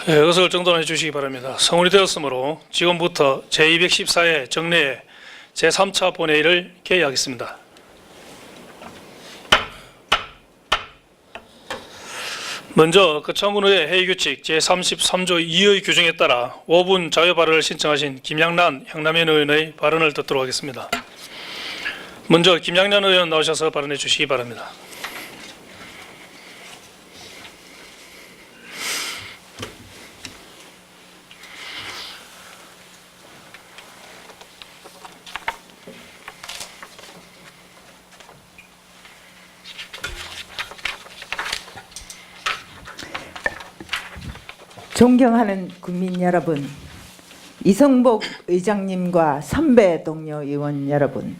의석을 정돈해 주시기 바랍니다. 성원이 되었으므로 지금부터 제214회 정례 제3차 본회의를 개의하겠습니다. 먼저 거창군의 회의규칙 제33조 2의 규정에 따라 5분 자유 발언을 신청하신 김양란 향남현 의원의 발언을 듣도록 하겠습니다. 먼저 김양란 의원 나오셔서 발언해 주시기 바랍니다. 존경하는 국민 여러분, 이성복 의장님과 선배 동료 의원 여러분,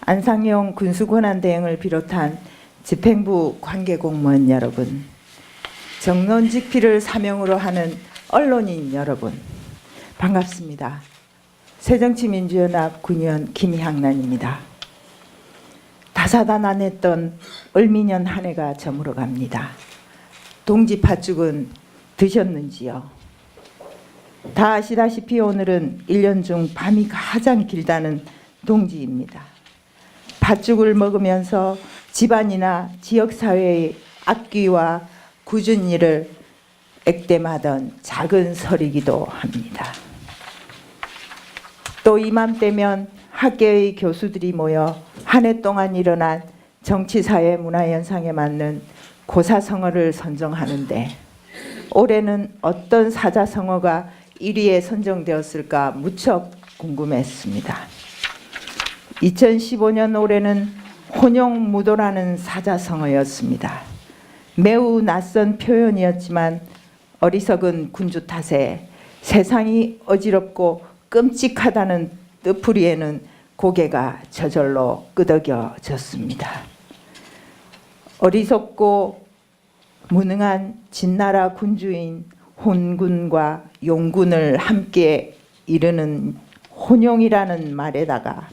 안상용 군수권한대행을 비롯한 집행부 관계공무원 여러분, 정론직필을 사명으로 하는 언론인 여러분, 반갑습니다. 새정치민주연합 군의원 김향란입니다. 다사다난했던 을미년 한 해가 저물어 갑니다. 동지 팥죽은 드셨는지요? 다 아시다시피 오늘은 1년 중 밤이 가장 길다는 동지입니다. 팥죽을 먹으면서 집안이나 지역사회의 앞귀와 굳은 일을 액땜하던 작은 설이기도 합니다. 또 이맘때면 학계의 교수들이 모여 한 해 동안 일어난 정치사회 문화현상에 맞는 고사성어를 선정하는데 올해는 어떤 사자성어가 1위에 선정되었을까 무척 궁금했습니다. 2015년 올해는 혼용무도라는 사자성어였습니다. 매우 낯선 표현이었지만 어리석은 군주 탓에 세상이 어지럽고 끔찍하다는 뜻풀이에는 고개가 저절로 끄덕여졌습니다. 어리석고 무능한 진나라 군주인 혼군과 용군을 함께 이르는 혼용이라는 말에다가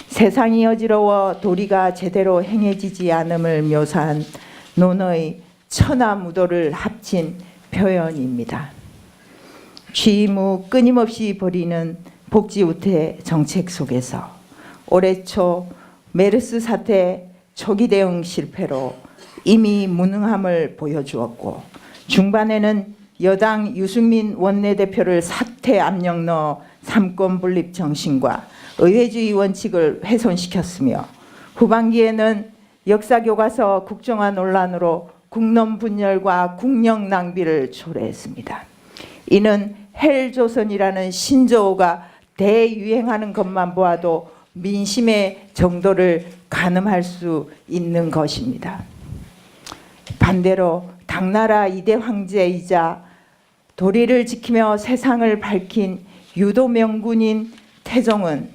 세상이 어지러워 도리가 제대로 행해지지 않음을 묘사한 논어의 천하무도를 합친 표현입니다. 취무 끊임없이 벌이는 복지우태 정책 속에서 올해 초 메르스 사태 초기 대응 실패로 이미 무능함을 보여주었고 중반에는 여당 유승민 원내대표를 사퇴 압력 넣어 삼권 분립 정신과 의회주의 원칙을 훼손시켰으며 후반기에는 역사교과서 국정화 논란으로 국론 분열과 국력 낭비를 초래했습니다. 이는 헬조선이라는 신조어가 대유행하는 것만 보아도 민심의 정도를 가늠할 수 있는 것입니다. 반대로 당나라 2대 황제이자 도리를 지키며 세상을 밝힌 유도 명군인 태종은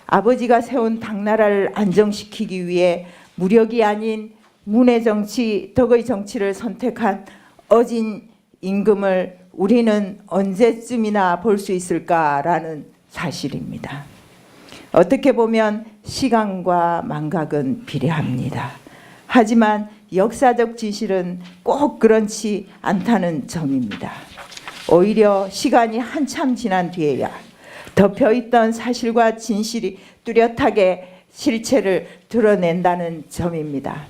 아버지가 세운 당나라를 안정시키기 위해 무력이 아닌 문의 정치, 덕의 정치를 선택한 어진 임금을 우리는 언제쯤이나 볼 수 있을까라는 사실입니다. 어떻게 보면 시간과 망각은 비례합니다. 하지만 역사적 진실은 꼭 그렇지 않다는 점입니다. 오히려 시간이 한참 지난 뒤에야 덮여있던 사실과 진실이 뚜렷하게 실체를 드러낸다는 점입니다.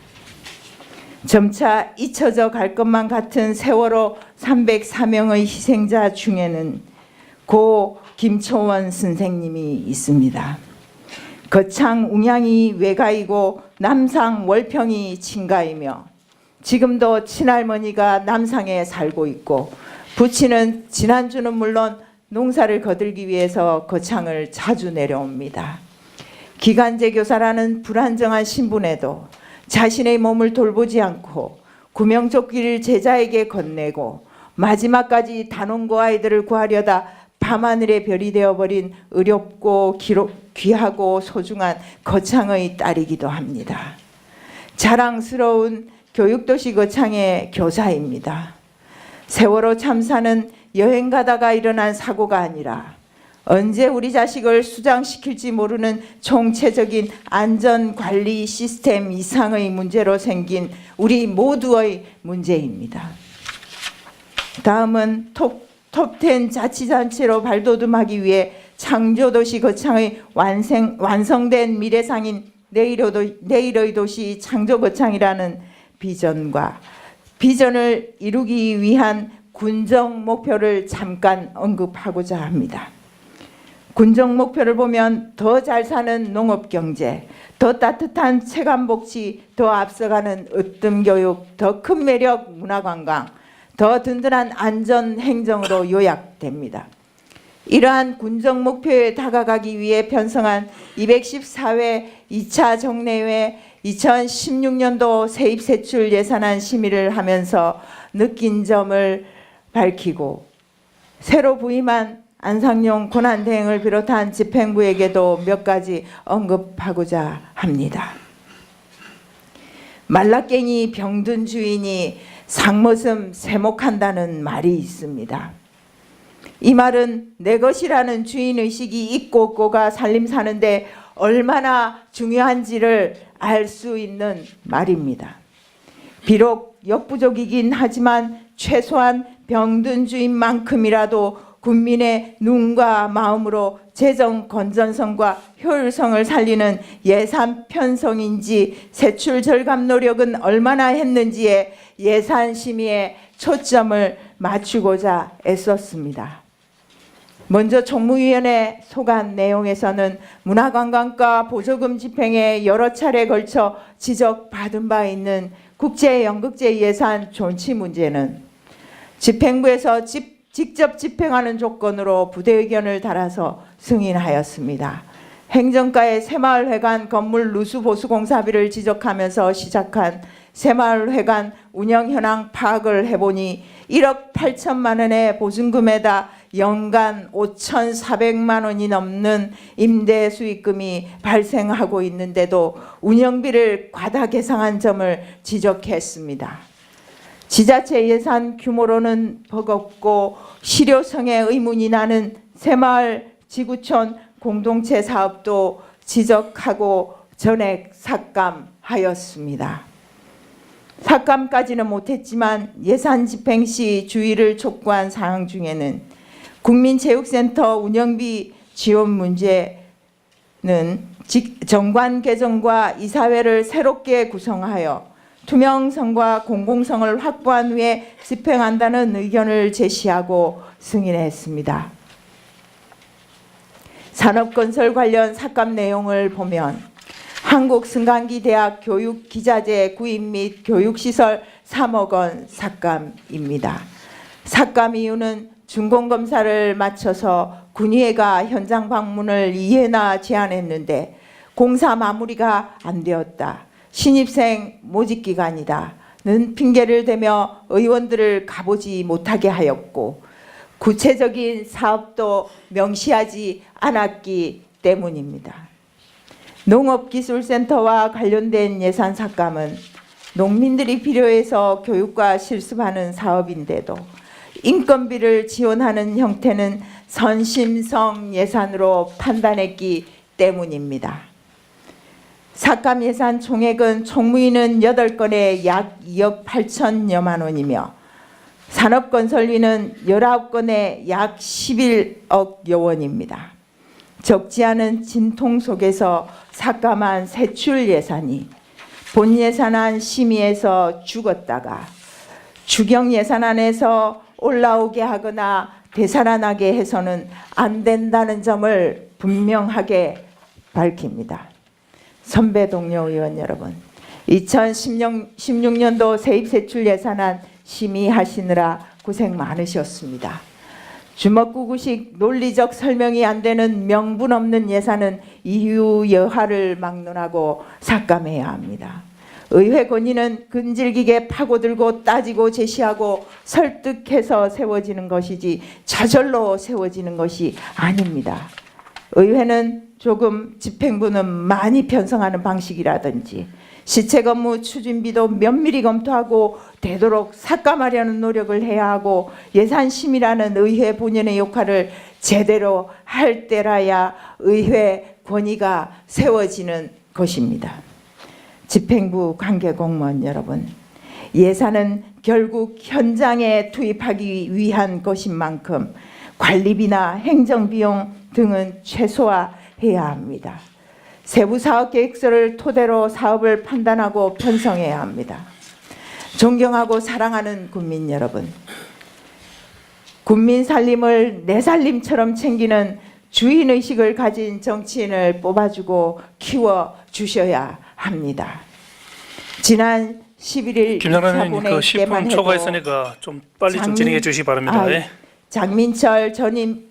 점차 잊혀져 갈 것만 같은 세월호 304명의 희생자 중에는 고 김초원 선생님이 있습니다. 거창 웅양이 외가이고 남상 월평이 친가이며 지금도 친할머니가 남상에 살고 있고 부친은 지난주는 물론 농사를 거들기 위해서 거창을 자주 내려옵니다. 기간제 교사라는 불안정한 신분에도 자신의 몸을 돌보지 않고 구명조끼를 제자에게 건네고 마지막까지 단원고 아이들을 구하려다 밤하늘의 별이 되어버린 의롭고 귀하고 소중한 거창의 딸이기도 합니다. 자랑스러운 교육도시 거창의 교사입니다. 세월호 참사는 여행 가다가 일어난 사고가 아니라 언제 우리 자식을 수장시킬지 모르는 총체적인 안전관리 시스템 이상의 문제로 생긴 우리 모두의 문제입니다. 다음은 톱10 자치단체로 발돋움하기 위해 창조도시 거창의 완성된 미래상인 내일의 도시 창조거창이라는 비전을 이루기 위한 군정 목표를 잠깐 언급하고자 합니다. 군정 목표를 보면 더 잘 사는 농업경제, 더 따뜻한 체감복지, 더 앞서가는 으뜸교육, 더 큰 매력 문화관광, 더 든든한 안전행정으로 요약됩니다. 이러한 군정 목표에 다가가기 위해 편성한 214회 2차 정례회 2016년도 세입세출 예산안 심의를 하면서 느낀 점을 밝히고 새로 부임한 안상용 권한대행을 비롯한 집행부에게도 몇 가지 언급하고자 합니다. 말라깽이 병든 주인이 상머슴 세목한다는 말이 있습니다. 이 말은 내 것이라는 주인의식이 있고 없고가 살림 사는데 얼마나 중요한지를 알 수 있는 말입니다. 비록 역부족이긴 하지만 최소한 병든 주인만큼이라도 국민의 눈과 마음으로 재정 건전성과 효율성을 살리는 예산 편성인지 세출 절감 노력은 얼마나 했는지에 예산 심의에 초점을 맞추고자 애썼습니다. 먼저 총무위원회 소관 내용에서는 문화관광과 보조금 집행에 여러 차례 걸쳐 지적받은 바 있는 국제연극제 예산 존치 문제는 집행부에서 직접 집행하는 조건으로 부대 의견을 달아서 승인하였습니다. 행정가의 새마을회관 건물 누수 보수 공사비를 지적하면서 시작한 새마을회관 운영 현황 파악을 해보니 1억 8천만 원의 보증금에다 연간 5,400만 원이 넘는 임대 수익금이 발생하고 있는데도 운영비를 과다 계상한 점을 지적했습니다. 지자체 예산 규모로는 버겁고 실효성에 의문이 나는 새마을 지구촌 공동체 사업도 지적하고 전액 삭감하였습니다. 삭감까지는 못했지만 예산 집행 시 주의를 촉구한 사항 중에는 국민체육센터 운영비 지원 문제는 정관 개정과 이사회를 새롭게 구성하여 투명성과 공공성을 확보한 후에 집행한다는 의견을 제시하고 승인했습니다. 산업건설 관련 삭감 내용을 보면 한국승강기대학 교육기자재 구입 및 교육시설 3억 원 삭감입니다. 삭감 이유는 준공검사를 마쳐서 군의회가 현장 방문을 2회나 제안했는데 공사 마무리가 안 되었다. 신입생 모집기간이다는 핑계를 대며 의원들을 가보지 못하게 하였고 구체적인 사업도 명시하지 않았기 때문입니다. 농업기술센터와 관련된 예산 삭감은 농민들이 필요해서 교육과 실습하는 사업인데도 인건비를 지원하는 형태는 선심성 예산으로 판단했기 때문입니다. 삭감 예산 총액은 총무위는 8건에 약 2억 8천여만 원이며 산업건설위는 19건에 약 11억여 원입니다. 적지 않은 진통 속에서 삭감한 세출 예산이 본 예산안 심의에서 죽었다가 추경 예산안에서 올라오게 하거나 되살아나게 해서는 안 된다는 점을 분명하게 밝힙니다. 선배 동료 의원 여러분, 2016년도 세입세출 예산안 심의하시느라 고생 많으셨습니다. 주먹구구식 논리적 설명이 안 되는 명분 없는 예산은 이유 여하를 막론하고 삭감해야 합니다. 의회 권위는 끈질기게 파고들고 따지고 제시하고 설득해서 세워지는 것이지 저절로 세워지는 것이 아닙니다. 의회는 조금 집행부는 많이 편성하는 방식이라든지 시책 업무 추진비도 면밀히 검토하고 되도록 삭감하려는 노력을 해야 하고 예산 심의라는 의회 본연의 역할을 제대로 할 때라야 의회 권위가 세워지는 것입니다. 집행부 관계 공무원 여러분, 예산은 결국 현장에 투입하기 위한 것인 만큼 관리비나 행정비용 등은 최소화해야 합니다. 세부 사업 계획서를 토대로 사업을 판단하고 편성해야 합니다. 존경하고 사랑하는 국민 여러분, 국민 살림을 내 살림처럼 챙기는 주인의식을 가진 정치인을 뽑아주고 키워주셔야 합니다. 지난 11일 김영란 의원님, 그 10분 때만 해도 초과했으니까 좀 빨리 좀 진행해 주시기 바랍니다. 예. 장민철 전임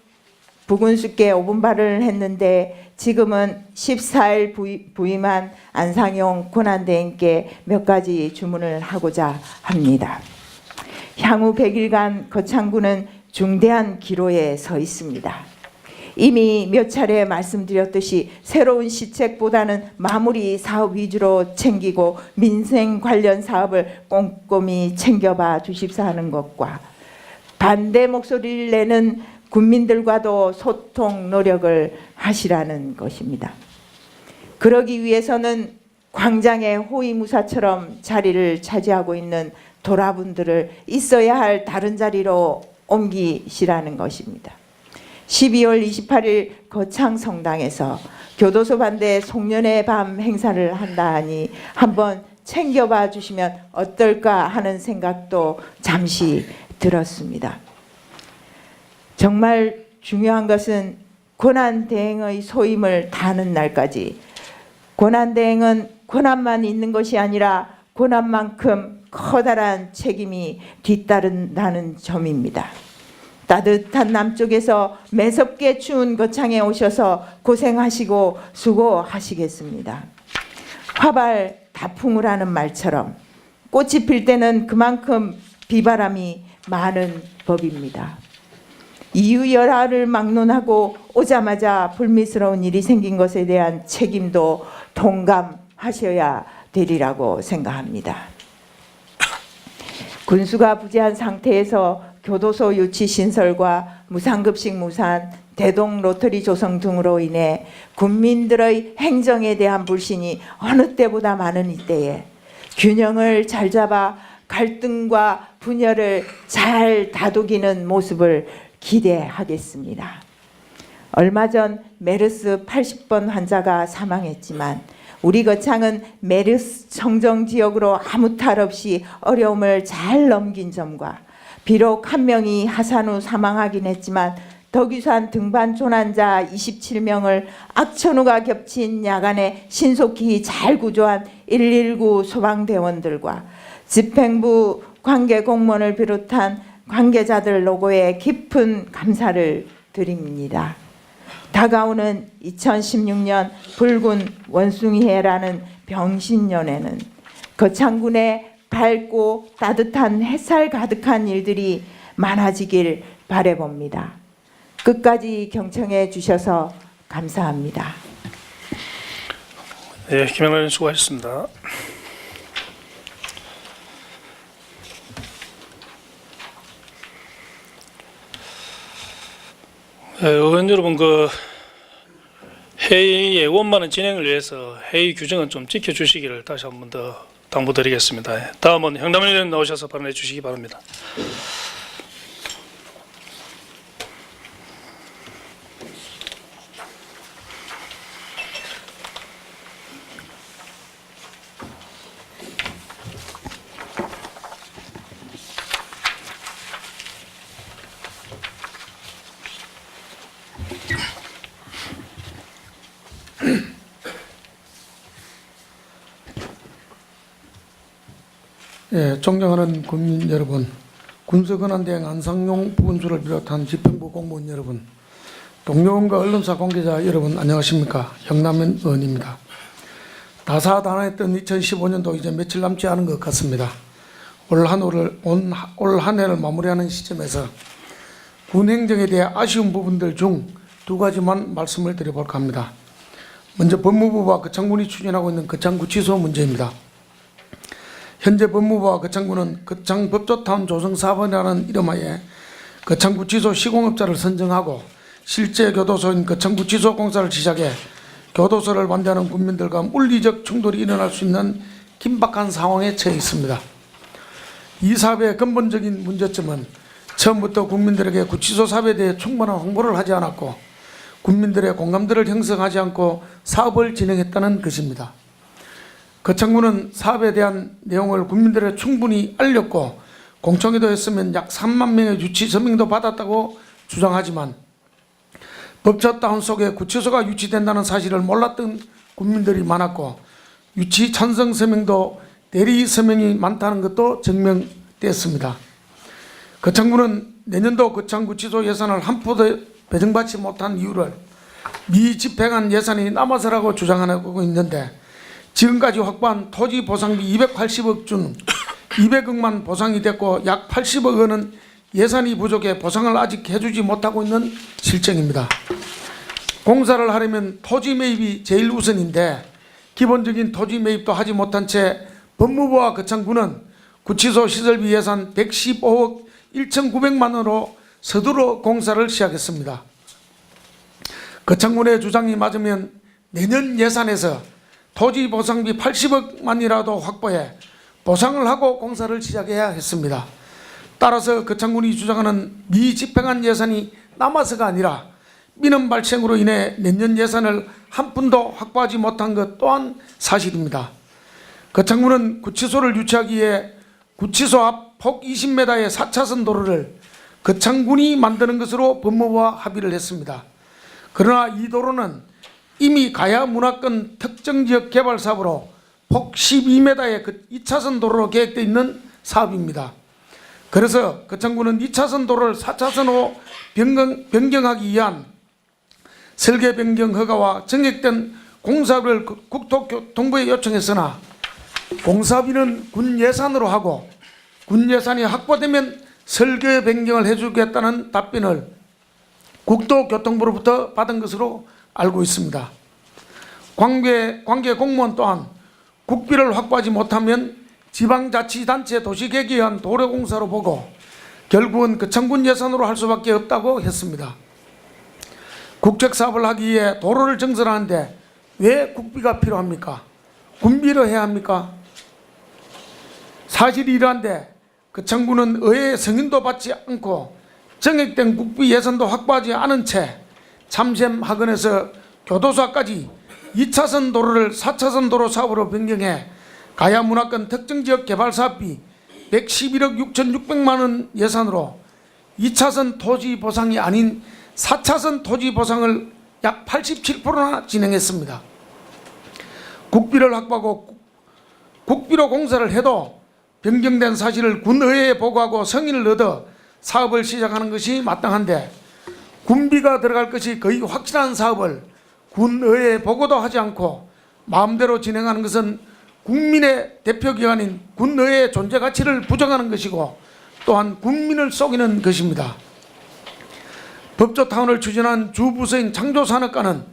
부군수께 5분 발언을 했는데 지금은 14일 부임한 안상용 권한대행께 몇 가지 주문을 하고자 합니다. 향후 100일간 거창군은 중대한 기로에 서 있습니다. 이미 몇 차례 말씀드렸듯이 새로운 시책보다는 마무리 사업 위주로 챙기고 민생 관련 사업을 꼼꼼히 챙겨봐 주십사 하는 것과 반대 목소리를 내는 국민들과도 소통 노력을 하시라는 것입니다. 그러기 위해서는 광장의 호위무사처럼 자리를 차지하고 있는 도라분들을 있어야 할 다른 자리로 옮기시라는 것입니다. 12월 28일 거창성당에서 교도소 반대 송년회 밤 행사를 한다 하니 한번 챙겨봐 주시면 어떨까 하는 생각도 잠시 들었습니다. 정말 중요한 것은 권한대행의 소임을 다하는 날까지 권한대행은 권한만 있는 것이 아니라 권한만큼 커다란 책임이 뒤따른다는 점입니다. 따뜻한 남쪽에서 매섭게 추운 거창에 오셔서 고생하시고 수고하시겠습니다. 화발 다풍을 하는 말처럼 꽃이 필 때는 그만큼 비바람이 많은 법입니다. 이유열화를 막론하고 오자마자 불미스러운 일이 생긴 것에 대한 책임도 동감하셔야 되리라고 생각합니다. 군수가 부재한 상태에서 교도소 유치 신설과 무상급식 무산, 대동 로터리 조성 등으로 인해 국민들의 행정에 대한 불신이 어느 때보다 많은 이때에 균형을 잘 잡아 갈등과 분열을 잘 다독이는 모습을 기대하겠습니다. 얼마 전 메르스 80번 환자가 사망했지만 우리 거창은 메르스 청정 지역으로 아무 탈 없이 어려움을 잘 넘긴 점과 비록 한 명이 하산 후 사망하긴 했지만 덕유산 등반 조난자 27명을 악천후가 겹친 야간에 신속히 잘 구조한 119 소방대원들과 집행부 관계 공무원을 비롯한 관계자들 노고에 깊은 감사를 드립니다. 다가오는 2016년 붉은 원숭이해라는 병신년에는 거창군의 밝고 따뜻한 햇살 가득한 일들이 많아지길 바라봅니다. 끝까지 경청해 주셔서 감사합니다. 네, 김영란 의원 수고하셨습니다. 의원 여러분, 그 회의의 원만한 진행을 위해서 회의 규정은 좀 지켜주시기를 다시 한 번 더 당부드리겠습니다. 다음은 형남현 의원 나오셔서 발언해 주시기 바랍니다. 예, 존경하는 국민 여러분, 군수권한대행 안상용 부군수를 비롯한 집행부 공무원 여러분, 동료원과 언론사 관계자 여러분 안녕하십니까? 형남현 의원입니다. 다사다난했던 2015년도 이제 며칠 남지 않은 것 같습니다. 올 한 해를 마무리하는 시점에서 군 행정에 대해 아쉬운 부분들 중 두 가지만 말씀을 드려볼까 합니다. 먼저 법무부와 거창군이 추진하고 있는 거창구치소 문제입니다. 현재 법무부와 거창군은 거창법조타운 조성사업이라는 이름하에 거창구치소 시공업자를 선정하고 실제 교도소인 거창구치소 공사를 시작해 교도소를 반대하는 국민들과 물리적 충돌이 일어날 수 있는 긴박한 상황에 처해 있습니다. 이 사업의 근본적인 문제점은 처음부터 국민들에게 구치소 사업에 대해 충분한 홍보를 하지 않았고 국민들의 공감대를 형성하지 않고 사업을 진행했다는 것입니다. 거창군은 사업에 대한 내용을 국민들에게 충분히 알렸고 공청회도 했으면 약 3만 명의 유치 서명도 받았다고 주장하지만 법조타운 속에 구치소가 유치된다는 사실을 몰랐던 국민들이 많았고 유치 찬성 서명도 대리 서명이 많다는 것도 증명됐습니다. 거창군은 내년도 거창구치소 예산을 한 푼도 배정받지 못한 이유를 미집행한 예산이 남아서라고 주장하고 있는데 지금까지 확보한 토지 보상비 280억 중 200억만 보상이 됐고 약 80억 원은 예산이 부족해 보상을 아직 해주지 못하고 있는 실정입니다. 공사를 하려면 토지 매입이 제일 우선인데 기본적인 토지 매입도 하지 못한 채 법무부와 거창군은 구치소 시설비 예산 115억 1,900만 원으로 서두르 공사를 시작했습니다. 거창군의 주장이 맞으면 내년 예산에서 토지 보상비 80억만이라도 확보해 보상을 하고 공사를 시작해야 했습니다. 따라서 거창군이 주장하는 미집행한 예산이 남아서가 아니라 민원 발생으로 인해 내년 예산을 한 푼도 확보하지 못한 것 또한 사실입니다. 거창군은 구치소를 유치하기 위해 구치소 앞 폭 20m의 4차선 도로를 거창군이 만드는 것으로 법무부와 합의를 했습니다. 그러나 이 도로는 이미 가야 문화권 특정지역 개발 사업으로 폭 12m의 2차선 도로로 계획되어 있는 사업입니다. 그래서 거창군은 2차선 도로를 4차선으로 변경하기 위한 설계 변경 허가와 정액된 공사비를 국토교통부에 요청했으나 공사비는 군 예산으로 하고 군 예산이 확보되면 설계 변경을 해주겠다는 답변을 국토교통부로부터 받은 것으로 알고 있습니다. 관계 공무원 또한 국비를 확보하지 못하면 지방자치단체 도시계획에 의한 도로공사로 보고 결국은 거창군 예산으로 할 수밖에 없다고 했습니다. 국책사업을 하기 위해 도로를 증설하는데 왜 국비가 필요합니까? 군비로 해야 합니까? 사실이 이러한데 거창군은 의회의 승인도 받지 않고 정액된 국비 예산도 확보하지 않은 채 참샘학원에서 교도소까지 2차선 도로를 4차선 도로 사업으로 변경해 가야 문화권 특정지역 개발 사업비 111억 6,600만 원 예산으로 2차선 토지 보상이 아닌 4차선 토지 보상을 약 87%나 진행했습니다. 국비를 확보하고 국비로 공사를 해도 변경된 사실을 군의회에 보고하고 승인을 얻어 사업을 시작하는 것이 마땅한데 군비가 들어갈 것이 거의 확실한 사업을 군의회에 보고도 하지 않고 마음대로 진행하는 것은 국민의 대표기관인 군의회의 존재 가치를 부정하는 것이고 또한 국민을 속이는 것입니다. 법조타운을 추진한 주부서인 창조산업과는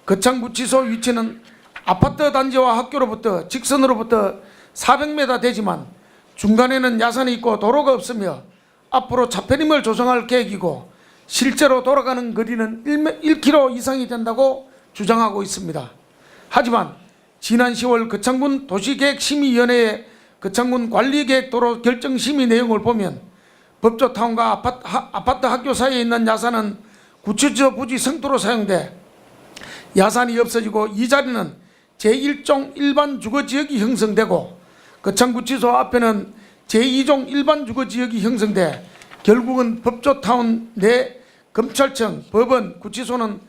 거창구치소 위치는 아파트 단지와 학교로부터 직선으로부터 400m 되지만 중간에는 야산이 있고 도로가 없으며 앞으로 차편임을 조성할 계획이고 실제로 돌아가는 거리는 1km 이상이 된다고 주장하고 있습니다. 하지만 지난 10월 거창군 도시계획심의위원회의 거창군 관리계획도로 결정심의 내용을 보면 법조타운과 아파트 학교 사이에 있는 야산은 구치소 부지 성토로 사용돼 야산이 없어지고 이 자리는 제1종 일반 주거지역이 형성되고 거창구치소 앞에는 제2종 일반 주거지역이 형성돼 결국은 법조타운 내 검찰청, 법원, 구치소는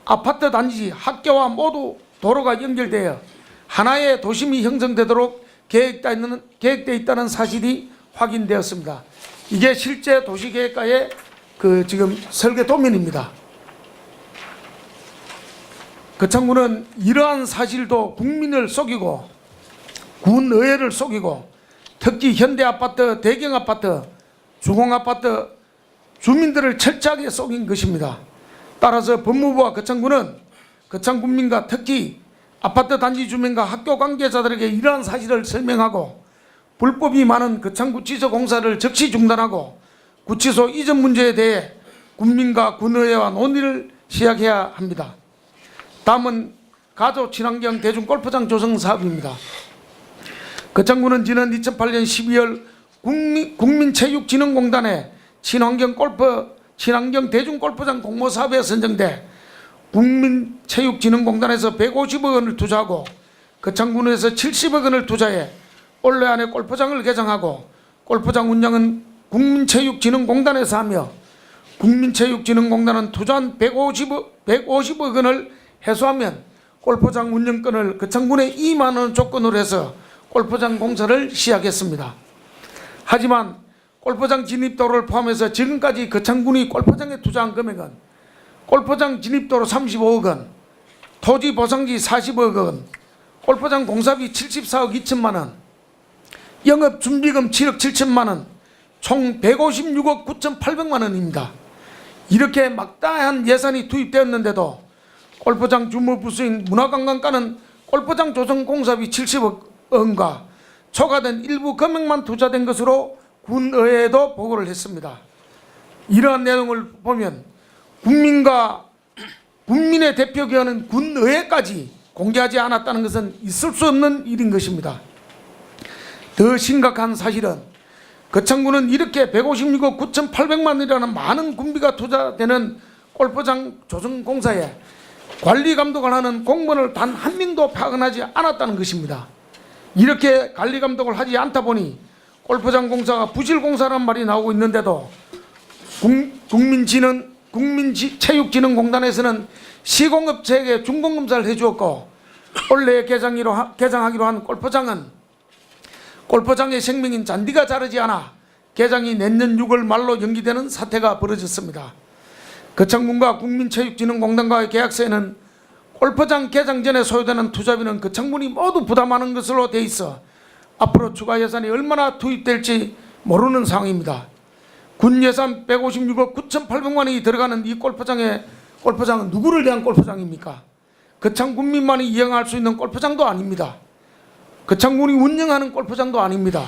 아파트 단지, 학교와 모두 도로가 연결되어 하나의 도심이 형성되도록 계획되어 있다는 사실이 확인되었습니다. 이게 실제 도시계획과의 지금 설계 도면입니다. 거창군은 이러한 사실도 국민을 속이고 군의회를 속이고 특히 현대아파트, 대경아파트, 주공아파트 주민들을 철저하게 속인 것입니다. 따라서 법무부와 거창군은 거창군민과 특히 아파트 단지 주민과 학교 관계자들에게 이러한 사실을 설명하고 불법이 많은 거창구치소 공사를 즉시 중단하고 구치소 이전 문제에 대해 군민과 군의회와 논의를 시작해야 합니다. 다음은 가조 친환경 대중 골프장 조성 사업입니다. 거창군은 지난 2008년 12월 국민체육진흥공단의 친환경 대중골프장 공모사업에 선정돼 국민체육진흥공단에서 150억 원을 투자하고 거창군에서 70억 원을 투자해 올해 안에 골프장을 개장하고 골프장 운영은 국민체육진흥공단에서 하며 국민체육진흥공단은 투자한 150억 원을 회수하면 골프장 운영권을 거창군에 2만 원 조건으로 해서 골프장 공사를 시작했습니다. 하지만 골프장 진입도로를 포함해서 지금까지 거창군이 골프장에 투자한 금액은 골프장 진입도로 35억 원, 토지 보상지 40억 원, 골프장 공사비 74억 2천만 원, 영업 준비금 7억 7천만 원, 총 156억 9,800만 원입니다. 이렇게 막다한 예산이 투입되었는데도 골프장 주무부수인 문화관광과는 골프장 조성 공사비 70억 원과 초과된 일부 금액만 투자된 것으로 군의회에도 보고를 했습니다. 이러한 내용을 보면 국민의 대표기관은 군의회까지 공개하지 않았다는 것은 있을 수 없는 일인 것입니다. 더 심각한 사실은 거창군은 이렇게 156억 9,800만 원이라는 많은 군비가 투자되는 골프장 조성 공사에 관리 감독을 하는 공무원을 단 한 명도 파견하지 않았다는 것입니다. 이렇게 관리 감독을 하지 않다 보니 골프장 공사가 부실 공사라는 말이 나오고 있는데도 국민체육진흥공단에서는 시공업체에게 준공검사를 해주었고 올해 개장하기로 한 골프장은 골프장의 생명인 잔디가 자르지 않아 개장이 내년 6월 말로 연기되는 사태가 벌어졌습니다. 거창군과 국민체육진흥공단과의 계약서에는 골프장 개장 전에 소요되는 투자비는 거창군이 모두 부담하는 것으로 돼 있어 앞으로 추가 예산이 얼마나 투입될지 모르는 상황입니다. 군 예산 156억 9,800만 원이 들어가는 이 골프장은 누구를 위한 골프장입니까? 거창군민만이 이용할 수 있는 골프장도 아닙니다. 거창군이 운영하는 골프장도 아닙니다.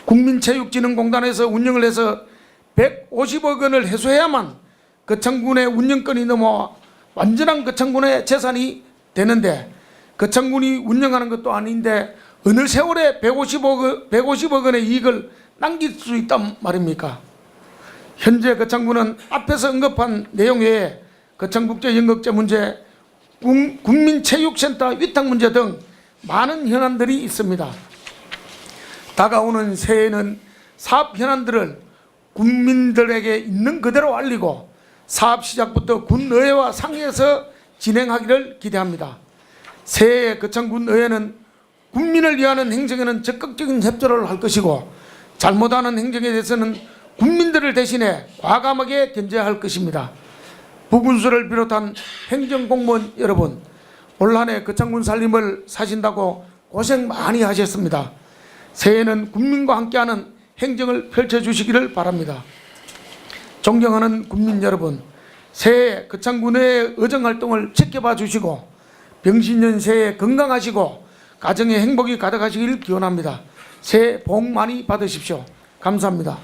국민체육진흥공단에서 운영을 해서 150억 원을 회수해야만 거창군의 운영권이 넘어와 완전한 거창군의 재산이 되는데 거창군이 운영하는 것도 아닌데 어느 세월에 150억 원의 이익을 남길 수 있단 말입니까? 현재 거창군은 앞에서 언급한 내용 외에 거창국제연극제 문제, 국민체육센터 위탁 문제 등 많은 현안들이 있습니다. 다가오는 새해에는 사업 현안들을 국민들에게 있는 그대로 알리고 사업 시작부터 군의회와 상의해서 진행하기를 기대합니다. 새해 거창군의회는 국민을 위하는 행정에는 적극적인 협조를 할 것이고 잘못하는 행정에 대해서는 국민들을 대신해 과감하게 견제할 것입니다. 부군수를 비롯한 행정공무원 여러분, 올 한 해 거창군 살림을 사신다고 고생 많이 하셨습니다. 새해에는 국민과 함께하는 행정을 펼쳐주시기를 바랍니다. 존경하는 국민 여러분, 새해 거창군의 의정활동을 지켜봐 주시고 병신년 새해 건강하시고 가정의 행복이 가득하시길 기원합니다. 새해 복 많이 받으십시오. 감사합니다.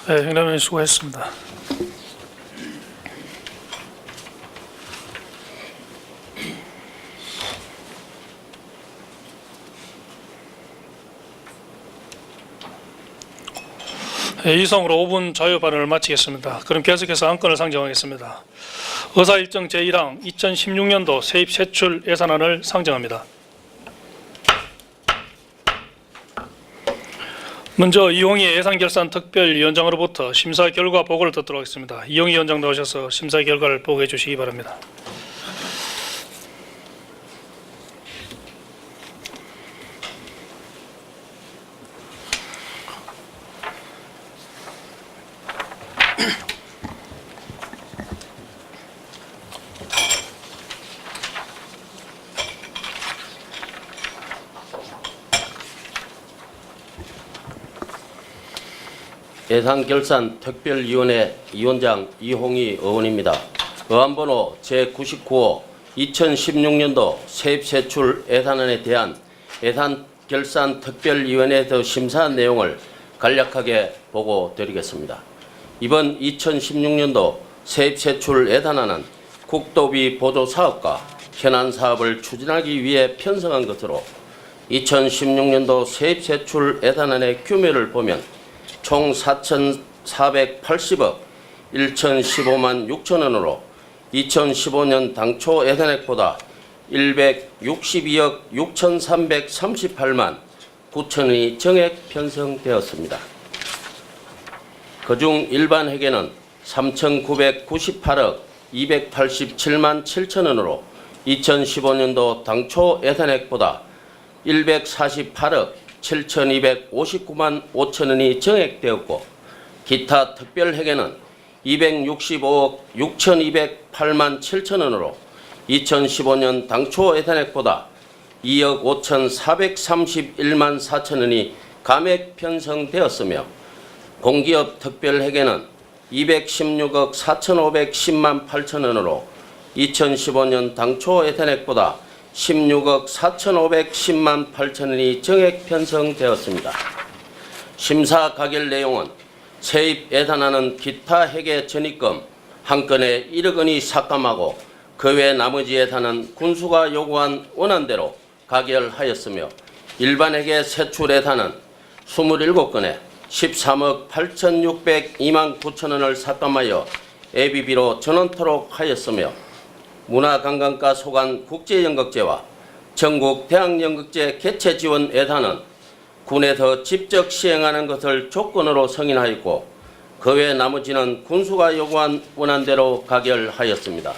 네, 행남님 수고했습니다. 네, 이상으로 5분 자유 발언을 마치겠습니다. 그럼 계속해서 안건을 상정하겠습니다. 의사일정 제1항 2016년도 세입 세출 예산안을 상정합니다. 먼저 이홍희 예산결산 특별위원장으로부터 심사 결과 보고를 듣도록 하겠습니다. 이홍희 위원장 나오셔서 심사 결과를 보고해 주시기 바랍니다. 예산결산특별위원회 위원장 이홍희 의원입니다. 의안번호 제99호 2016년도 세입세출 예산안에 대한 예산결산특별위원회에서 심사한 내용을 간략하게 보고드리겠습니다. 이번 2016년도 세입세출 예산안은 국도비 보조사업과 현안사업을 추진하기 위해 편성한 것으로 2016년도 세입세출 예산안의 규모를 보면 총 4,480억 1,015만 6천원으로 2015년 당초 예산액보다 162억 6,338만 9천원이 정액 편성되었습니다. 그중 일반 회계는 3,998억 287만 7천원으로 2015년도 당초 예산액보다 148억 7,259만 5천원이 정액되었고, 기타 특별회계는 265억 6,208만 7천원으로 2015년 당초 예산액보다 2억 5,431만 4천원이 감액 편성되었으며, 공기업 특별회계는 216억 4,510만 8천원으로 2015년 당초 예산액보다 16억 4,510만 8천원이 정액 편성되었습니다. 심사 가결 내용은 세입 예산안은 기타 회계 전입금 한 건에 1억 원이 삭감하고 그 외 나머지 예산은 군수가 요구한 원안대로 가결하였으며, 일반 회계 세출 예산은 27건에 13억 8,602만 9천원을 삭감하여 ABB로 전원토록 하였으며, 문화관광과 소관 국제연극제와 전국 대학연극제 개최 지원 예산은 군에서 직접 시행하는 것을 조건으로 승인하였고, 그 외 나머지는 군수가 요구한 원안대로 가결하였습니다.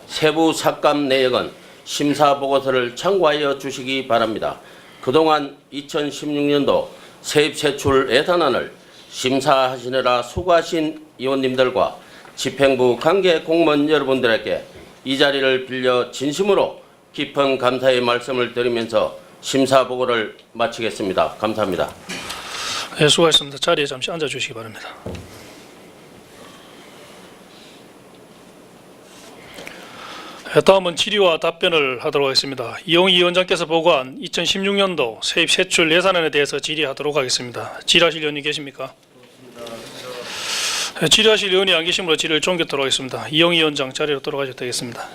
세부 삭감 내역은 심사보고서를 참고하여 주시기 바랍니다. 그동안 2016년도 세입세출 예산안을 심사하시느라 수고하신 의원님들과 집행부 관계 공무원 여러분들에게 이 자리를 빌려 진심으로 깊은 감사의 말씀을 드리면서 심사보고를 마치겠습니다. 감사합니다. 네, 수고하셨습니다. 자리에 잠시 앉아주시기 바랍니다. 다음은 질의와 답변을 하도록 하겠습니다. 이용희 위원장께서 보고한 2016년도 세입세출 예산안에 대해서 질의하도록 하겠습니다. 질의하실 의원님 계십니까? 질의하실 의원이 안 계시므로 질의를 종결토록 하겠습니다. 이용희 위원장 자리로 돌아가셔도 되겠습니다.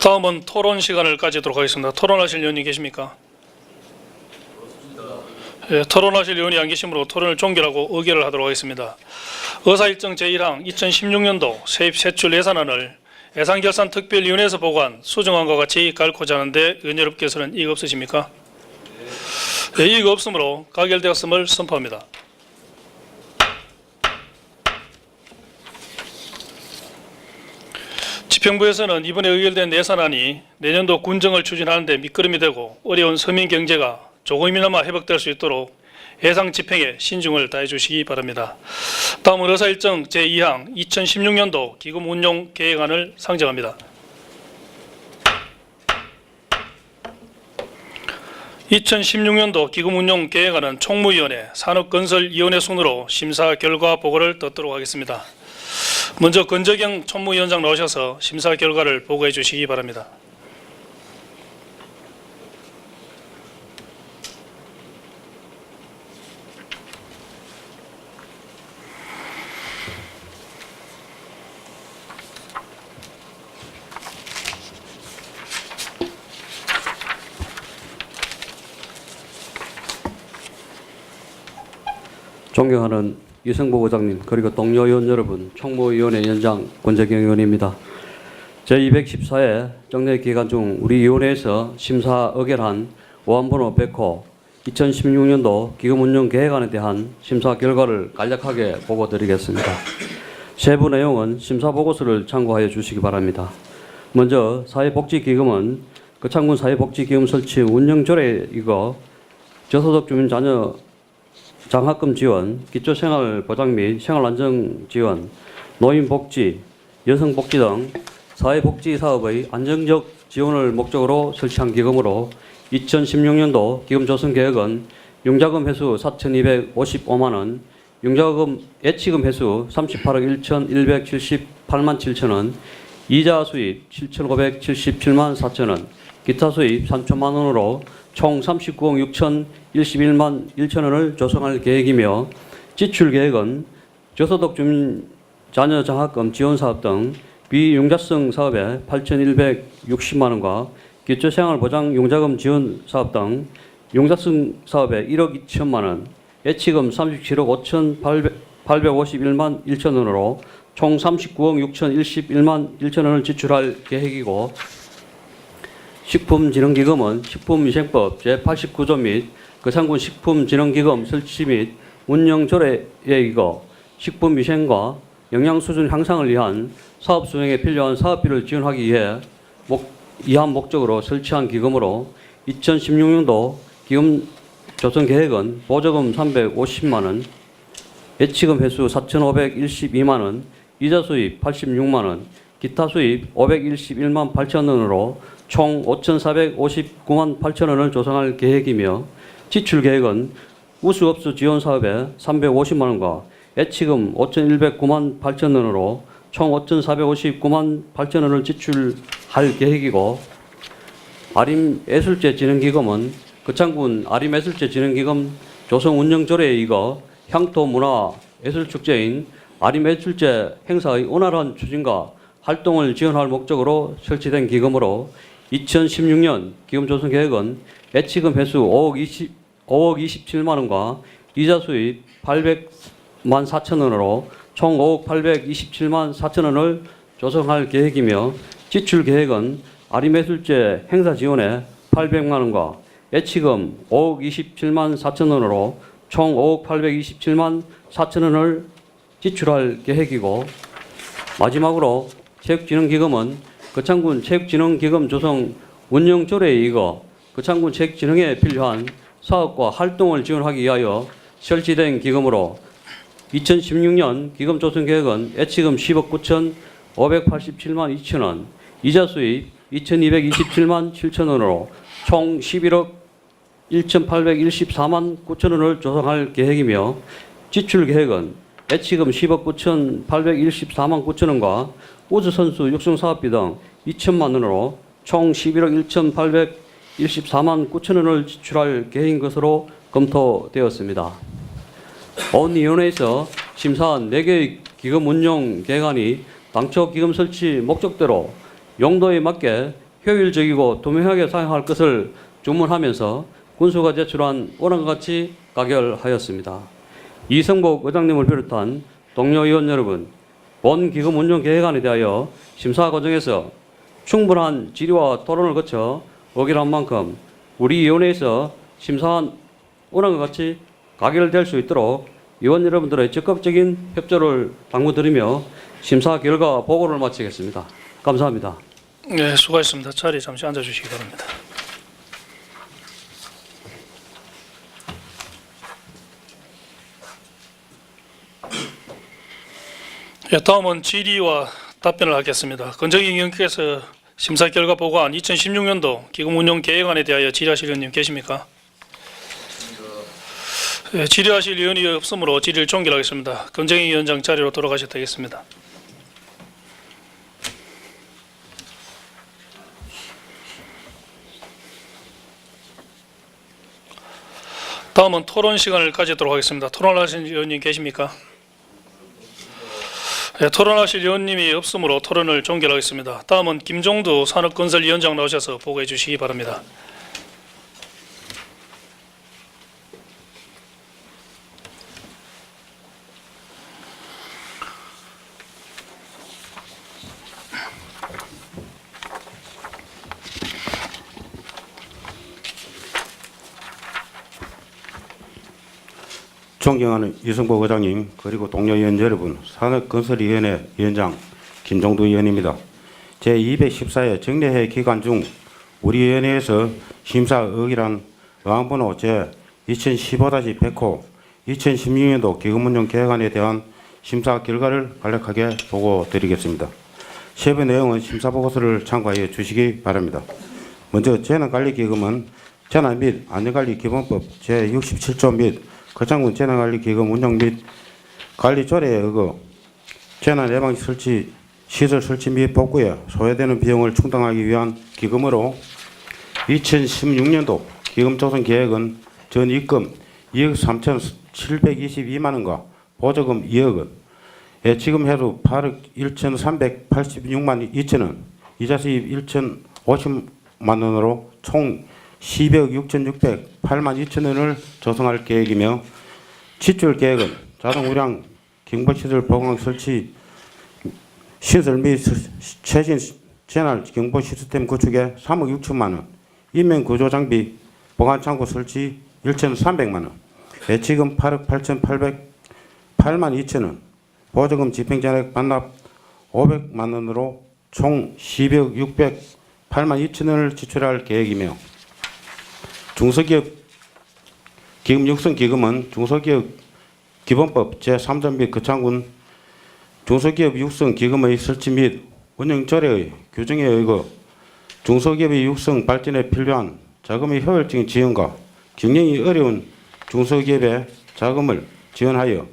다음은 토론 시간을 가지도록 하겠습니다. 토론하실 의원이 계십니까? 예, 토론하실 의원이 안 계시므로 토론을 종결하고 의결을 하도록 하겠습니다. 의사일정 제1항 2016년도 세입세출 예산안을 예산결산특별위원회에서 보고한 수정안과 같이 가르고자 하는데 의원 여러분께서는 이의 없으십니까? 예, 이의가 없으므로 가결되었음을 선포합니다. 집행부에서는 이번에 의결된 예산안이 내년도 군정을 추진하는 데 밑거름이 되고 어려운 서민 경제가 조금이나마 회복될 수 있도록 예상 집행에 신중을 다해 주시기 바랍니다. 다음은 의사일정 제2항 2016년도 기금 운용 계획안을 상정합니다. 2016년도 기금 운용 계획안은 총무위원회, 산업건설위원회 순으로 심사 결과 보고를 듣도록 하겠습니다. 먼저 권저경 총무위원장 나오셔서 심사 결과를 보고해 주시기 바랍니다. 존경하는 이승복 의장님, 그리고 동료 의원 여러분, 총무위원회 위원장 권재경 의원입니다. 제214회 정례 기간 중 우리 위원회에서 심사 의결한 오안번호 100호 2016년도 기금운용계획안에 대한 심사 결과를 간략하게 보고드리겠습니다. 세부 내용은 심사보고서를 참고하여 주시기 바랍니다. 먼저 사회복지기금은 거창군 사회복지기금 설치 운영조례이고 저소득 주민 자녀 장학금 지원, 기초생활보장 및 생활안정 지원, 노인복지, 여성복지 등 사회복지 사업의 안정적 지원을 목적으로 설치한 기금으로 2016년도 기금 조성 계획은 융자금 회수 4,255만 원, 융자금 예치금 회수 38억 1,178만 7천 원, 이자 수입 7,577만 4천 원, 기타 수입 3천만 원으로 총 39억 6,011만 1천원을 조성할 계획이며 지출 계획은 저소득 주민 자녀 장학금 지원 사업 등 비융자성 사업에 8,160만 원과 기초생활보장 용자금 지원 사업 등 용자성 사업에 1억 2천만 원, 예치금 37억 5,851만 1천 원으로 총 39억 6,011만 1천 원을 지출할 계획이고, 식품진흥기금은 식품위생법 제89조 및 거창군 식품진흥기금 설치 및 운영 조례이고, 식품위생과 영양수준 향상을 위한 사업 수행에 필요한 사업비를 지원하기 위해 이한 목적으로 설치한 기금으로 2016년도 기금 조성 계획은 보조금 350만 원, 예치금 회수 4,512만 원, 이자 수입 86만 원, 기타 수입 521만 8천 원으로 총 5,459만 8천 원을 조성할 계획이며, 지출 계획은 우수업소 지원 사업에 350만 원과 예치금 5,109만 8천 원으로 총 5,459만 8천 원을 지출할 계획이고, 아림예술제진흥기금은 거창군 아림예술제진흥기금 조성 운영 조례에 이거 향토문화예술축제인 아림예술제 행사의 원활한 추진과 활동을 지원할 목적으로 설치된 기금으로 2016년 기금 조성 계획은 예치금 회수 5억 27만 원과 이자 수입 800만 4천 원으로 총 5억 827만 4천 원을 조성할 계획이며, 지출 계획은 아림예술제 행사 지원에 800만 원과 예치금 5억 27만 4천 원으로 총 5억 827만 4천 원을 지출할 계획이고, 마지막으로 체육진흥기금은 거창군 체육진흥기금 조성 운영 조례에 이거 거창군 체육진흥에 필요한 사업과 활동을 지원하기 위하여 설치된 기금으로 2016년 기금 조성 계획은 예치금 10억 9,587만 2천 원, 이자 수입 2,227만 7천 원으로 총 11억 1,814만 9천 원을 조성할 계획이며, 지출 계획은 예치금 10억 9,814만 9천 원과 우수선수 육성사업비 등 2천만 원으로 총 11억 1,814만 9천 원을 지출할 계획인 것으로 검토되었습니다. 온 위원회에서 심사한 4개의 기금 운용 계획안이 당초 기금 설치 목적대로 용도에 맞게 효율적이고 투명하게 사용할 것을 주문하면서 군수가 제출한 원안과 같이 가결하였습니다. 이성복 의장님을 비롯한 동료 의원 여러분, 본 기금 운용 계획안에 대하여 심사 과정에서 충분한 질의와 토론을 거쳐 의결한 만큼 우리 위원회에서 심사한 원안과 같이 가결될 수 있도록 의원 여러분들의 적극적인 협조를 당부드리며 심사 결과 보고를 마치겠습니다. 감사합니다. 네, 수고하셨습니다. 자리에 잠시 앉아주시기 바랍니다. 예, 다음은 질의와 답변을 하겠습니다. 권정희 의원께서 심사 결과 보고한 2016년도 기금 운용 계획안에 대하여 질의하실 의원님 계십니까? 예, 질의하실 의원이 없으므로 질의를 종결하겠습니다. 권정희 위원장 자리로 돌아가셔도 되겠습니다. 다음은 토론 시간을 가지도록 하겠습니다. 토론하실 의원님 계십니까? 네, 토론하실 의원님이 없으므로 토론을 종결하겠습니다. 다음은 김종두 산업건설위원장 나오셔서 보고해 주시기 바랍니다. 존경하는 이성복 의장님, 그리고 동료 의원 여러분, 산업건설위원회 위원장 김종두 의원입니다. 제214회 정례회 기간 중 우리 위원회에서 심사 의결한 의안번호 제2015-100호 2016년도 기금운용 계획안에 대한 심사 결과를 간략하게 보고드리겠습니다. 세부 내용은 심사보고서를 참고하여 주시기 바랍니다. 먼저 재난관리기금은 재난 및 안전관리기본법 제67조 및 거창군 재난관리기금 운영 및 관리 조례에 의거 재난 예방 설치 시설 설치 및 복구에 소요되는 비용을 충당하기 위한 기금으로 2016년도 기금 조성 계획은 전입금 2억 3,722만 원과 보조금 2억 원, 예치금 회수 8억 1,386만 2천 원, 이자 수입 1,050만 원으로 총 12억 6,608만 2천 원을 조성할 계획이며 지출 계획은 자동 우량 경보시설 보강 설치 신설 및 최신 채널 경보 시스템 구축에 3억 6천만 원, 인명 구조 장비 보관 창고 설치 1,300만 원, 예치금 8억 8,808만 2천 원, 보조금 집행전액 반납 500만 원으로 총 12억 608만 2천 원을 지출할 계획이며 중소기업 기금 육성 기금은 중소기업 기본법 제3조 및 거창군 중소기업 육성 기금의 설치 및 운영 조례의 규정에 의거 중소기업의 육성 발전에 필요한 자금의 효율적인 지원과 경영이 어려운 중소기업의 자금을 지원하여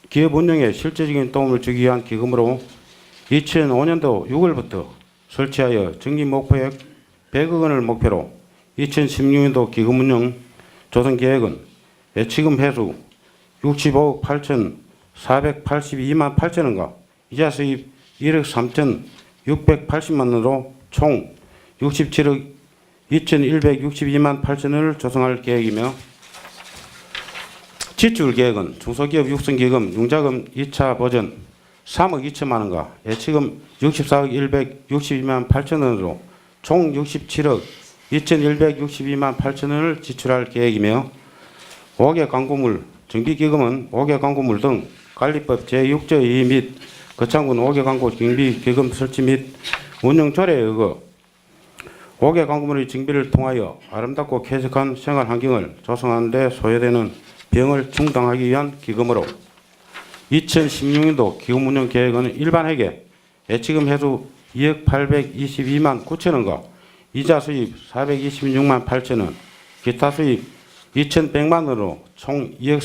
기업 운영에 실질적인 도움을 주기 위한 기금으로 2005년도 6월부터 설치하여 정기 목표액 100억 원을 목표로 2016년도 기금 운영 조성 계획은 예치금 회수 65억 8,482만 8천 원과 이자 수입 1억 3,680만 원으로 총 67억 2,162만 8천 원을 조성할 계획이며 지출 계획은 중소기업 육성기금 융자금 2차 버전 3억 2천만 원과 예치금 64억 162만 8천 원으로 총 67억 2,162만 8천 원을 지출할 계획이며 5개 광고물 정비기금은 5개 광고물 등 관리법 제6조 2 및 거창군 5개 광고 정비기금 설치 및 운영 조례에 의거 5개 광고물의 정비를 통하여 아름답고 쾌적한 생활 환경을 조성하는 데 소요되는 비용을 충당하기 위한 기금으로 2016년도 기금 운영 계획은 일반회계 예치금 회수 2억 822만 9천 원과 이자 수입 426만 8천 원, 기타 수입 2,100만 원으로 총 2억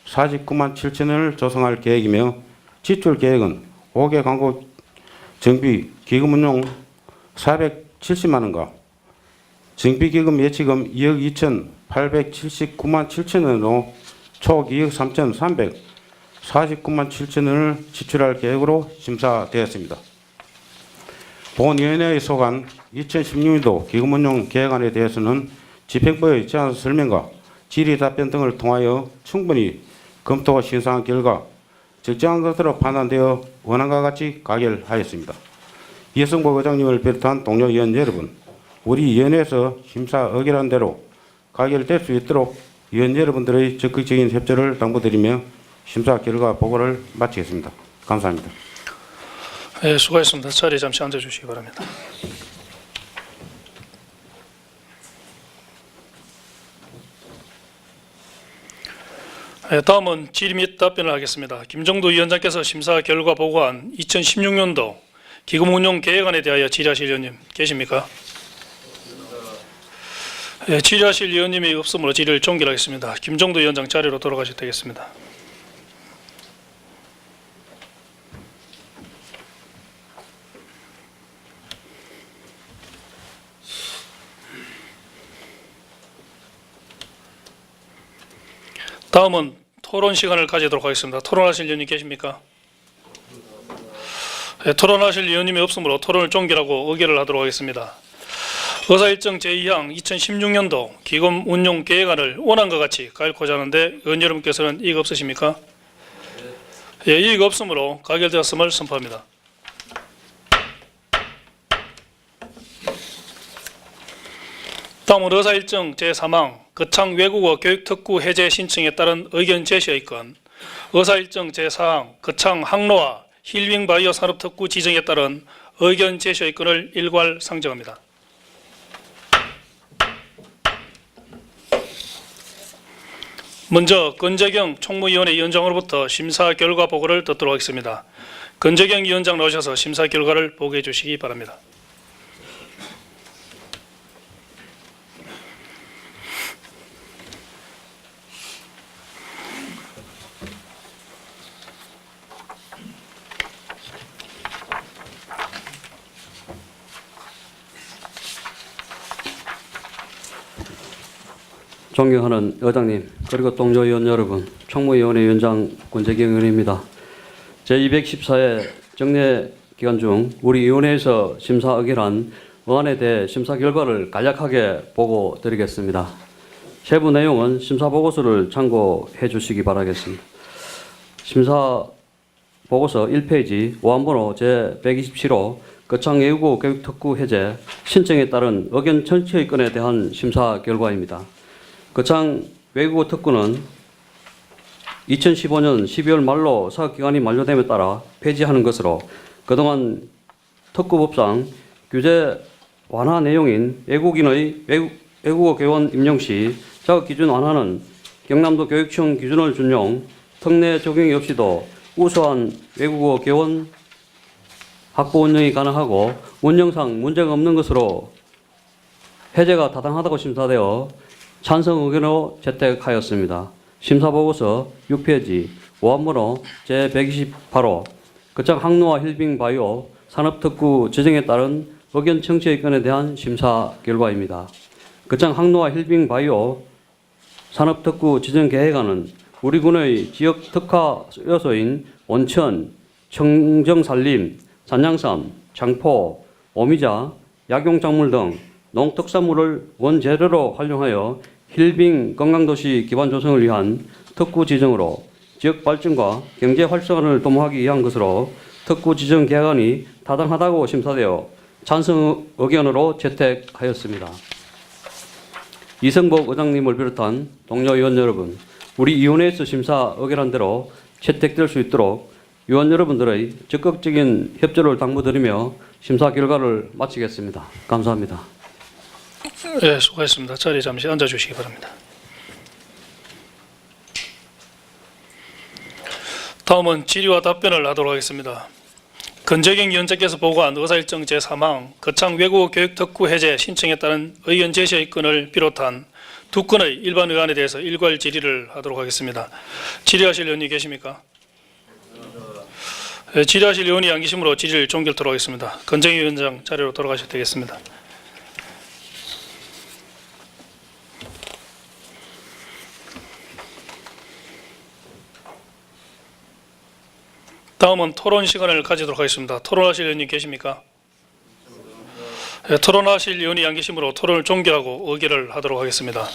3,349만 7천 원을 조성할 계획이며 지출 계획은 5개 광고 정비 기금 운용 470만 원과 정비기금 예치금 2억 2,879만 7천 원으로 총 2억 3,349만 7천 원을 지출할 계획으로 심사되었습니다. 본위원회의 소관 2016년도 기금운용 계획안에 대해서는 집행부의 제안 설명과 질의 답변 등을 통하여 충분히 검토 심사한 결과 적정한 것으로 판단되어 원안과 같이 가결하였습니다. 이성복 의장님을 비롯한 동료 의원 여러분, 우리 위원회에서 심사 의결한 대로 가결될 수 있도록 위원 여러분들의 적극적인 협조를 당부드리며 심사 결과 보고를 마치겠습니다. 감사합니다. 네, 수고하셨습니다. 자리에 잠시 앉아주시기 바랍니다. 네, 다음은 질의 및 답변을 하겠습니다. 김정두 위원장께서 심사 결과 보고한 2016년도 기금운용 계획안에 대하여 질의하실 위원님 계십니까? 네, 질의하실 위원님이 없으므로 질의를 종결하겠습니다. 김정두 위원장 자리로 돌아가셔도 되겠습니다. 다음은 토론 시간을 가지도록 하겠습니다. 토론하실 위원님 계십니까? 네, 토론하실 위원님이 없으므로 토론을 종결하고 의결을 하도록 하겠습니다. 의사일정 제2항 2016년도 기금 운용 계획안을 원안과 같이 가결코자 하는데 의원 여러분께서는 이의 없으십니까? 예, 이의가 없으므로 가결되었음을 선포합니다. 다음은 의사일정 제3항 거창 외국어 교육특구 해제 신청에 따른 의견 제시의 건 의사일정 제4항 거창 항로화 힐링 바이오 산업특구 지정에 따른 의견 제시의 건을 일괄 상정합니다. 먼저 건재경 총무위원회 위원장으로부터 심사 결과 보고를 듣도록 하겠습니다. 건재경 위원장 나오셔서 심사 결과를 보고해 주시기 바랍니다. 존경하는 의장님, 그리고 동료 의원 여러분, 총무위원회 위원장 권재경 의원입니다. 제214회 정례 기간 중 우리 위원회에서 심사 의결한 의안에 대해 심사 결과를 간략하게 보고 드리겠습니다. 세부 내용은 심사 보고서를 참고해 주시기 바라겠습니다. 심사 보고서 1페이지 오안번호 제127호 거창 외국어 교육 특구 해제 신청에 따른 의견 전체의 건에 대한 심사 결과입니다. 거창 외국어 특구는 2015년 12월 말로 사업기간이 만료됨에 따라 폐지하는 것으로 그동안 특구법상 규제 완화 내용인 외국어 교원 임용 시 자격기준 완화는 경남도 교육청 기준을 준용, 특례 적용이 없이도 우수한 외국어 교원 학부 운영이 가능하고 운영상 문제가 없는 것으로 해제가 타당하다고 심사되어 찬성 의견으로 채택하였습니다. 심사보고서 6페이지 오안번호 제128호 거창 항로와 힐빙 바이오 산업특구 지정에 따른 의견 청취의 건에 대한 심사 결과입니다. 거창 항로와 힐빙 바이오 산업특구 지정 계획안은 우리 군의 지역 특화 요소인 온천, 청정산림, 산양삼, 장포, 오미자, 약용작물 등 농특산물을 원재료로 활용하여 힐빙 건강도시 기반 조성을 위한 특구 지정으로 지역 발전과 경제 활성화를 도모하기 위한 것으로 특구 지정 계획안이 타당하다고 심사되어 찬성 의견으로 채택하였습니다. 이성복 의장님을 비롯한 동료 의원 여러분, 우리 위원회에서 심사 의결한 대로 채택될 수 있도록 위원 여러분들의 적극적인 협조를 당부드리며 심사 결과를 마치겠습니다. 감사합니다. 네, 수고하셨습니다. 자리에 잠시 앉아주시기 바랍니다. 다음은 질의와 답변을 하도록 하겠습니다. 권재경 위원장께서 보고한 의사일정 제3항 거창 외국어 교육 특구 해제 신청에 따른 의견 제시의 건을 비롯한 두 건의 일반 의안에 대해서 일괄 질의를 하도록 하겠습니다. 질의하실 의원이 계십니까? 네, 질의하실 의원이 안 계시므로 질의를 종결토록 하겠습니다. 권재경 위원장 자리로 돌아가셔도 되겠습니다. 다음은 토론 시간을 가지도록 하겠습니다. 토론하실 의원님 계십니까? 네, 토론하실 의원이 안 계시므로 토론을 종결하고 의결을 하도록 하겠습니다.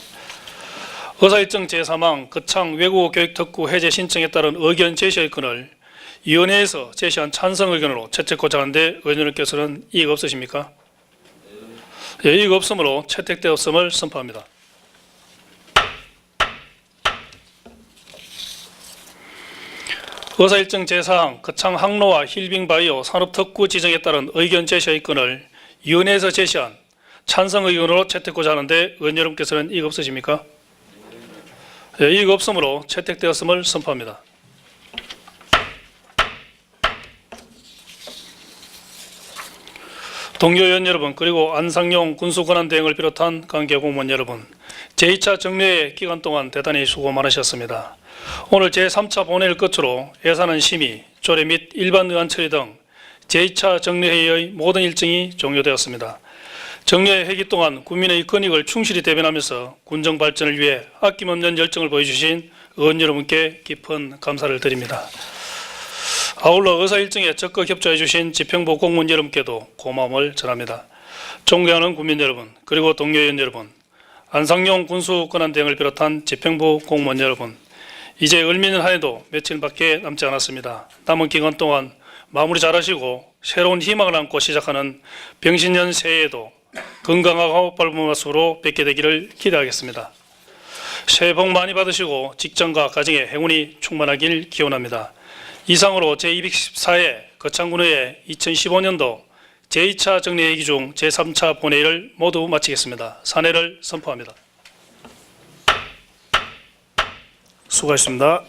의사일정 제3항 거창 외국어 교육 특구 해제 신청에 따른 의견 제시의 건을 위원회에서 제시한 찬성 의견으로 채택고자 하는데 의원님께서는 이의 없으십니까? 네, 이의 없으므로 채택되었음을 선포합니다. 의사일정 제4항 거창 항로와 힐빙바이오 산업특구 지정에 따른 의견 제시의 건을 위원회에서 제시한 찬성 의견으로 채택고자 하는데 의원 여러분께서는 이의 없으십니까? 네, 이의 없으므로 채택되었음을 선포합니다. 동료 의원 여러분, 그리고 안상용 군수권한대행을 비롯한 관계 공무원 여러분, 제2차 정례 기간 동안 대단히 수고 많으셨습니다. 오늘 제3차 본회의를 끝으로 예산안 심의, 조례 및 일반 의안 처리 등 제2차 정례회의의 모든 일정이 종료되었습니다. 정례회기 동안 국민의 권익을 충실히 대변하면서 군정 발전을 위해 아낌없는 열정을 보여주신 의원 여러분께 깊은 감사를 드립니다. 아울러 의사 일정에 적극 협조해 주신 지평부 공무원 여러분께도 고마움을 전합니다. 존경하는 국민 여러분, 그리고 동료 의원 여러분, 안상용 군수권한대행을 비롯한 지평부 공무원 여러분, 이제 을미는 한 해도 며칠밖에 남지 않았습니다. 남은 기간 동안 마무리 잘하시고 새로운 희망을 안고 시작하는 병신년 새해에도 건강하고 밝은 모습으로 뵙게 되기를 기대하겠습니다. 새해 복 많이 받으시고 직장과 가정의 행운이 충만하길 기원합니다. 이상으로 제214회 거창군의회 2015년도 제2차 정례회기 중 제3차 본회의를 모두 마치겠습니다. 산회를 선포합니다. 수고하셨습니다.